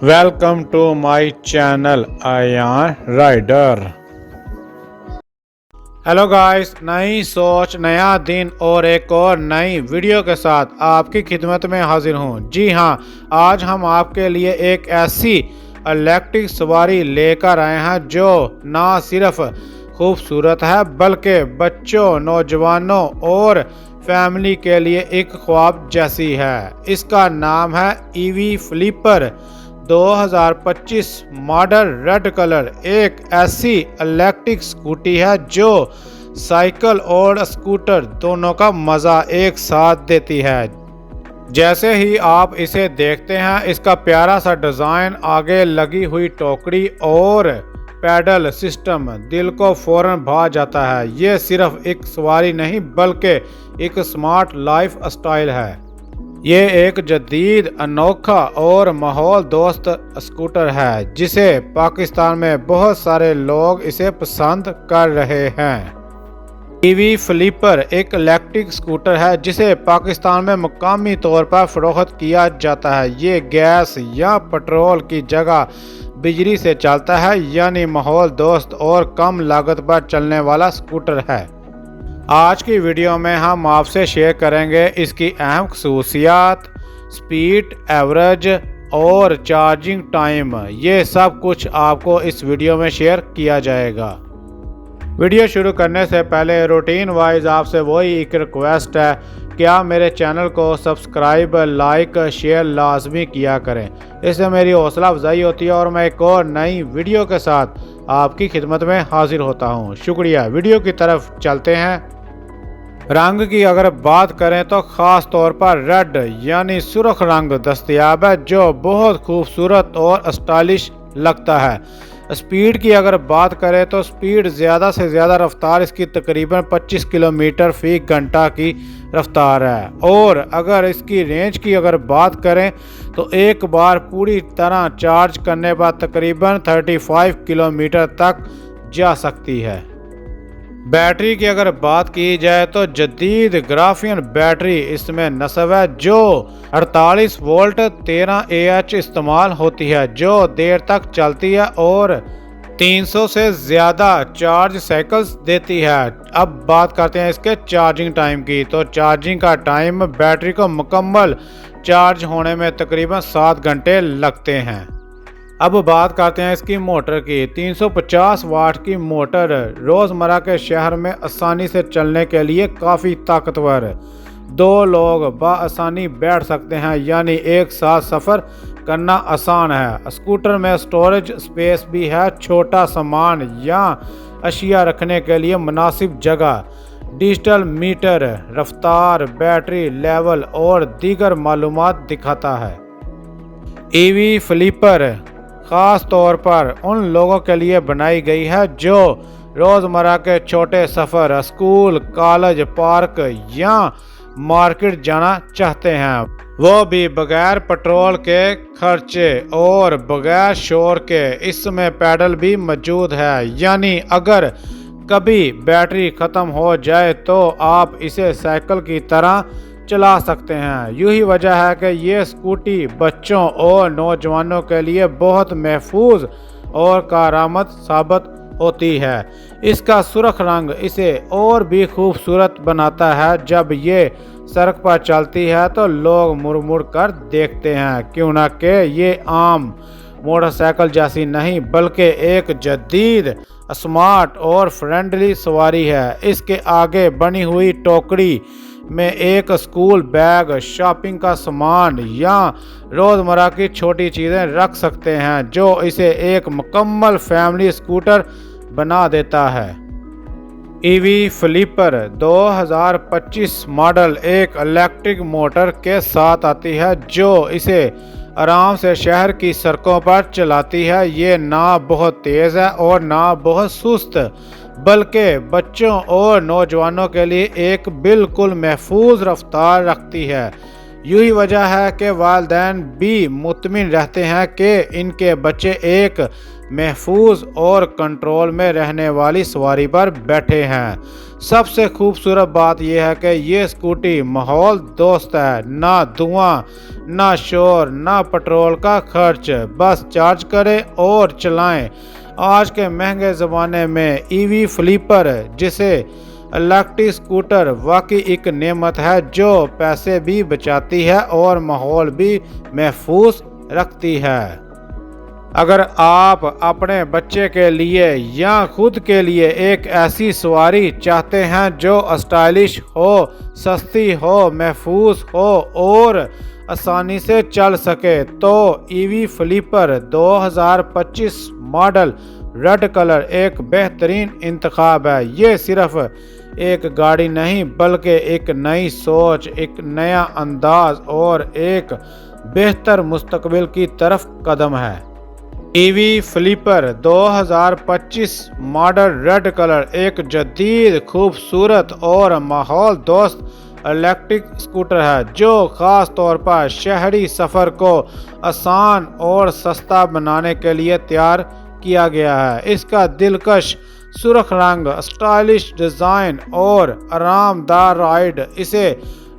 Welcome to my channel Ayaan Rider. Hello guys, नई सोच नया दिन और एक और नई वीडियो के साथ आपकी खिदमत में हाजिर हूँ। जी हाँ, आज हम आपके लिए एक ऐसी इलेक्ट्रिक सवारी लेकर आए हैं जो ना सिर्फ खूबसूरत है बल्कि बच्चों, नौजवानों और फैमिली के लिए एक ख्वाब जैसी है। इसका नाम है EV flipper 2025 model red colour. एक ऐसी इलेक्ट्रिक स्कूटी है जो साइकिल और स्कूटर दोनों का मज़ा एक साथ देती है। जैसे ही आप इसे देखते हैं, इसका प्यारा सा डिज़ाइन, आगे लगी हुई टोकरी और पैडल सिस्टम दिल को फौरन भा जाता है। ये सिर्फ एक सवारी नहीं बल्कि एक स्मार्ट लाइफ स्टाइल है। ये एक जदीद, अनोखा और माहौल दोस्त स्कूटर है जिसे पाकिस्तान में बहुत सारे लोग इसे पसंद कर रहे हैं। ईवी फ्लिपर एक इलेक्ट्रिक स्कूटर है जिसे पाकिस्तान में मकामी तौर पर फरोख्त किया जाता है। ये गैस या पेट्रोल की जगह बिजली से चलता है, यानी माहौल दोस्त और कम लागत पर चलने वाला स्कूटर है। आज की वीडियो में हम आपसे शेयर करेंगे इसकी अहम खसूसियात, स्पीड, एवरेज और चार्जिंग टाइम। ये सब कुछ आपको इस वीडियो में शेयर किया जाएगा। वीडियो शुरू करने से पहले रूटीन वाइज आपसे वही एक रिक्वेस्ट है, क्या मेरे चैनल को सब्सक्राइब, लाइक, शेयर लाजमी किया करें। इससे मेरी हौसला अफजाई होती है और मैं एक और नई वीडियो के साथ आपकी खिदमत में हाजिर होता हूँ। शुक्रिया। वीडियो की तरफ चलते हैं। रंग की अगर बात करें तो ख़ास तौर पर रेड यानी सुर्ख रंग दस्तयाब है जो बहुत खूबसूरत और स्टाइलिश लगता है। स्पीड की अगर बात करें तो स्पीड ज़्यादा से ज़्यादा रफ्तार इसकी तकरीबन 25 किलोमीटर फी घंटा की रफ्तार है। और अगर इसकी रेंज की अगर बात करें तो एक बार पूरी तरह चार्ज करने पर तकरीबन 35 किलोमीटर तक जा सकती है। बैटरी की अगर बात की जाए तो जदीद ग्राफियन बैटरी इसमें नस्ब है जो 48 वोल्ट 13 AH इस्तेमाल होती है जो देर तक चलती है और 300 से ज़्यादा चार्ज साइकिल्स देती है। अब बात करते हैं इसके चार्जिंग टाइम की। तो चार्जिंग का टाइम बैटरी को मुकम्मल चार्ज होने में तकरीबन 7 घंटे लगते हैं। अब बात करते हैं इसकी मोटर की। 350 वाट की मोटर रोज़मर्रा के शहर में आसानी से चलने के लिए काफ़ी ताकतवर। 2 लोग बआसानी बैठ सकते हैं, यानी एक साथ सफ़र करना आसान है। स्कूटर में स्टोरेज स्पेस भी है, छोटा सामान या अशिया रखने के लिए मुनासिब जगह। डिजिटल मीटर रफ्तार, बैटरी लेवल और दीगर मालूमात दिखाता है। ईवी फ्लिपर ख़ास तौर पर उन लोगों के लिए बनाई गई है जो रोज़मर्रा के छोटे सफ़र, स्कूल, कॉलेज, पार्क या मार्केट जाना चाहते हैं, वो भी बगैर पेट्रोल के खर्चे और बगैर शोर के। इसमें पैडल भी मौजूद है, यानी अगर कभी बैटरी ख़त्म हो जाए तो आप इसे साइकिल की तरह चला सकते हैं। यही वजह है कि ये स्कूटी बच्चों और नौजवानों के लिए बहुत महफूज और कारआमद साबित होती है। इसका सुर्ख रंग इसे और भी खूबसूरत बनाता है। जब ये सड़क पर चलती है तो लोग मुड़ मुड़ कर देखते हैं, क्यों ना कि ये आम मोटरसाइकिल जैसी नहीं बल्कि एक जदीद, स्मार्ट और फ्रेंडली सवारी है। इसके आगे बनी हुई टोकरी में एक स्कूल बैग, शॉपिंग का सामान या रोज़मर्रा की छोटी चीज़ें रख सकते हैं जो इसे एक मुकम्मल फैमिली स्कूटर बना देता है। ईवी फ्लिपर 2025 मॉडल एक इलेक्ट्रिक मोटर के साथ आती है जो इसे आराम से शहर की सड़कों पर चलाती है। ये ना बहुत तेज़ है और ना बहुत सुस्त, बल्कि बच्चों और नौजवानों के लिए एक बिल्कुल महफूज रफ्तार रखती है। यही वजह है कि वालिदैन भी मुतमिन रहते हैं कि इनके बच्चे एक महफूज और कंट्रोल में रहने वाली सवारी पर बैठे हैं। सबसे खूबसूरत बात यह है कि ये स्कूटी माहौल दोस्त है, ना धुआं, ना शोर, ना पेट्रोल का खर्च। बस चार्ज करें और चलाएं। आज के महंगे ज़माने में ईवी फ्लीपर जिसे इलेक्ट्रिक स्कूटर वाकई एक नेमत है जो पैसे भी बचाती है और माहौल भी महफूज रखती है। अगर आप अपने बच्चे के लिए या खुद के लिए एक ऐसी सवारी चाहते हैं जो स्टाइलिश हो, सस्ती हो, महफूज हो और आसानी से चल सके, तो EV flipper 2025 model red colour एक बेहतरीन इंतखाब है। ये सिर्फ एक गाड़ी नहीं बल्कि एक नई सोच, एक नया अंदाज और एक बेहतर मुस्तकबिल की तरफ कदम है। EV flipper 2025 model red colour एक जदीद, खूबसूरत और माहौल दोस्त इलेक्ट्रिक स्कूटर है जो ख़ास तौर पर शहरी सफ़र को आसान और सस्ता बनाने के लिए तैयार किया गया है। इसका दिलकश सुर्ख रंग, स्टाइलिश डिज़ाइन और आरामदार राइड इसे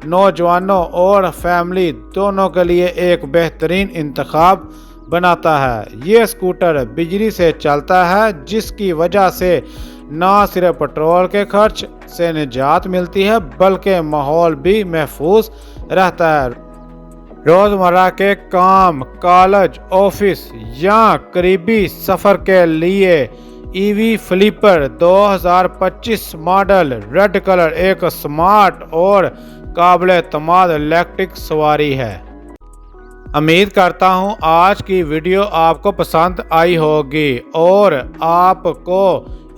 नौजवानों और फैमिली दोनों के लिए एक बेहतरीन इंतखाब बनाता है। ये स्कूटर बिजली से चलता है जिसकी वजह से न सिर्फ पेट्रोल के खर्च से निजात मिलती है बल्कि माहौल भी महफूज रहता है। रोज़मर्रा के काम, कॉलेज, ऑफिस या करीबी सफ़र के लिए EV flipper 2025 model red colour एक स्मार्ट और काबिल एतमाद इलेक्ट्रिक सवारी है। उम्मीद करता हूँ आज की वीडियो आपको पसंद आई होगी और आपको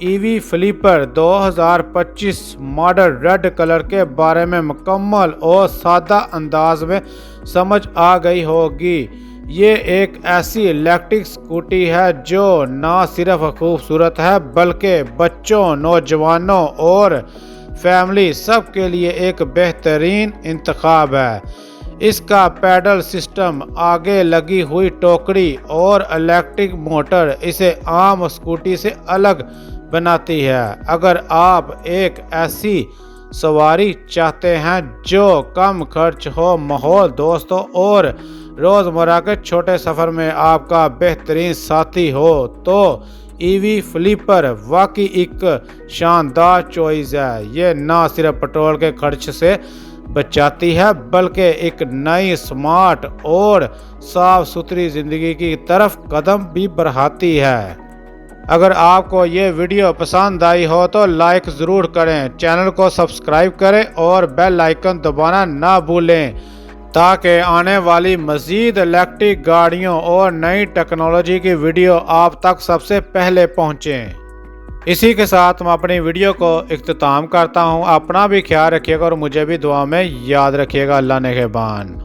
EV flipper 2025 model red colour के बारे में मुकम्मल और सादा अंदाज में समझ आ गई होगी। ये एक ऐसी इलेक्ट्रिक स्कूटी है जो ना सिर्फ खूबसूरत है बल्कि बच्चों, नौजवानों और फैमिली सब के लिए एक बेहतरीन इंतखाब है। इसका पैडल सिस्टम, आगे लगी हुई टोकरी और इलेक्ट्रिक मोटर इसे आम स्कूटी से अलग बनाती है। अगर आप एक ऐसी सवारी चाहते हैं जो कम खर्च हो, माहौल दोस्त हो और रोज़मर्रा के छोटे सफ़र में आपका बेहतरीन साथी हो, तो ईवी फ्लीपर वाकई एक शानदार चॉइस है। ये ना सिर्फ पेट्रोल के खर्च से बचाती है बल्कि एक नई, स्मार्ट और साफ सुथरी ज़िंदगी की तरफ कदम भी बढ़ाती है। अगर आपको ये वीडियो पसंद आई हो तो लाइक ज़रूर करें, चैनल को सब्सक्राइब करें और बेल आइकन दबाना ना भूलें ताकि आने वाली मज़ीद इलेक्ट्रिक गाड़ियों और नई टेक्नोलॉजी की वीडियो आप तक सबसे पहले पहुँचें। इसी के साथ मैं अपनी वीडियो को इख्तिताम करता हूँ। अपना भी ख्याल रखिएगा और मुझे भी दुआ में याद रखिएगा। अल्लाह ने निगहबान।